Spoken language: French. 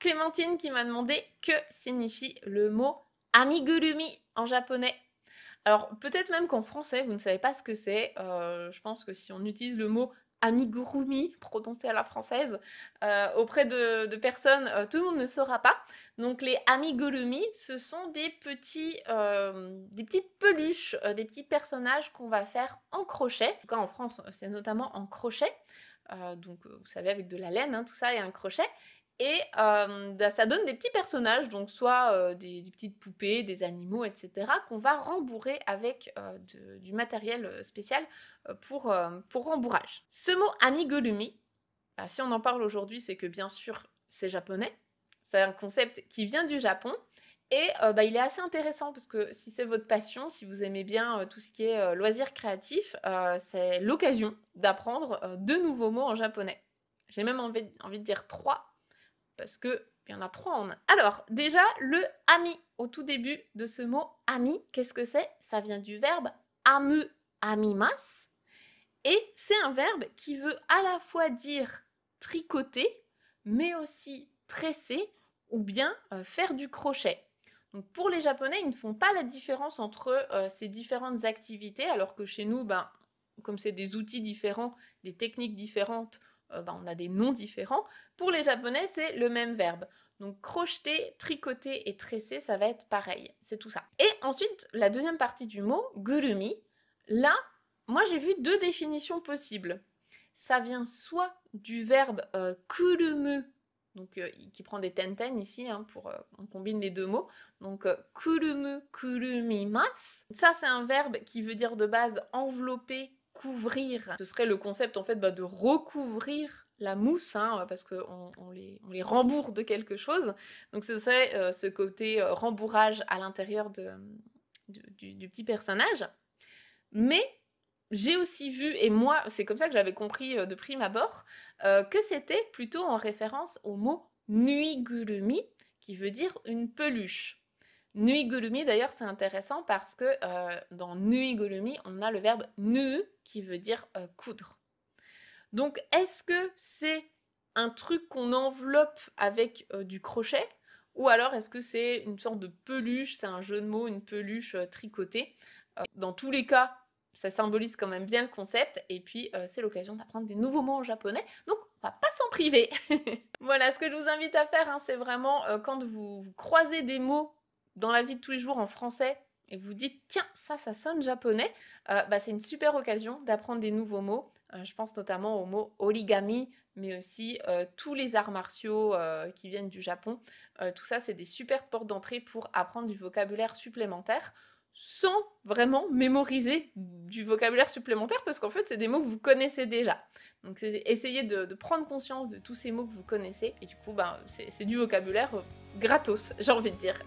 Clémentine qui m'a demandé que signifie le mot amigurumi en japonais. Alors peut-être même qu'en français vous ne savez pas ce que c'est. Je pense que si on utilise le mot amigurumi prononcé à la française auprès de personnes, tout le monde ne saura pas. Donc les amigurumi, ce sont des petites peluches, des petits personnages qu'on va faire en crochet. En tout cas en France, c'est notamment en crochet. Donc vous savez, avec de la laine, hein, tout ça, et un crochet. Et ça donne des petits personnages, donc soit des petites poupées, des animaux, etc., qu'on va rembourrer avec du matériel spécial pour rembourrage. Ce mot amigurumi, bah, si on en parle aujourd'hui, c'est que bien sûr c'est japonais, c'est un concept qui vient du Japon, et bah, il est assez intéressant parce que si c'est votre passion, si vous aimez bien tout ce qui est loisirs créatifs, c'est l'occasion d'apprendre de nouveaux mots en japonais. J'ai même envie de dire 3, parce qu'il y en a 3 en un. Alors, déjà, le ami, au tout début de ce mot ami, qu'est-ce que c'est? Ça vient du verbe amu, amimas, et c'est un verbe qui veut à la fois dire tricoter, mais aussi tresser, ou bien faire du crochet. Donc pour les Japonais, ils ne font pas la différence entre ces différentes activités, alors que chez nous, ben, comme c'est des outils différents, des techniques différentes, ben, on a des noms différents. Pour les Japonais, c'est le même verbe. Donc crocheter, tricoter et tresser, ça va être pareil. C'est tout ça. Et ensuite, la deuxième partie du mot, gurumi, là, moi j'ai vu 2 définitions possibles. Ça vient soit du verbe kurumu, donc qui prend des tenten ici, hein, on combine les 2 mots. Donc kurumu, kurumimasu. Ça, c'est un verbe qui veut dire de base envelopper, couvrir. Ce serait le concept en fait de recouvrir la mousse, hein, parce qu'on les rembourre de quelque chose. Donc ce serait ce côté rembourrage à l'intérieur du petit personnage. Mais j'ai aussi vu, et moi c'est comme ça que j'avais compris de prime abord, que c'était plutôt en référence au mot nuigurumi, qui veut dire une peluche. Nuigurumi, d'ailleurs, c'est intéressant parce que dans nuigurumi, on a le verbe nu qui veut dire coudre. Donc, est-ce que c'est un truc qu'on enveloppe avec du crochet, ou alors est-ce que c'est une sorte de peluche, c'est un jeu de mots, une peluche tricotée? Dans tous les cas, ça symbolise quand même bien le concept, et puis c'est l'occasion d'apprendre des nouveaux mots en japonais, donc on va pas s'en priver. Voilà, ce que je vous invite à faire, hein, c'est vraiment quand vous croisez des mots dans la vie de tous les jours en français, et vous dites, tiens, ça sonne japonais, bah, c'est une super occasion d'apprendre des nouveaux mots. Je pense notamment au mot origami, mais aussi tous les arts martiaux qui viennent du Japon. Tout ça, c'est des super portes d'entrée pour apprendre du vocabulaire supplémentaire, sans vraiment mémoriser du vocabulaire supplémentaire, parce qu'en fait, c'est des mots que vous connaissez déjà. Donc, essayez de prendre conscience de tous ces mots que vous connaissez, et du coup, ben, c'est du vocabulaire gratos, j'ai envie de dire.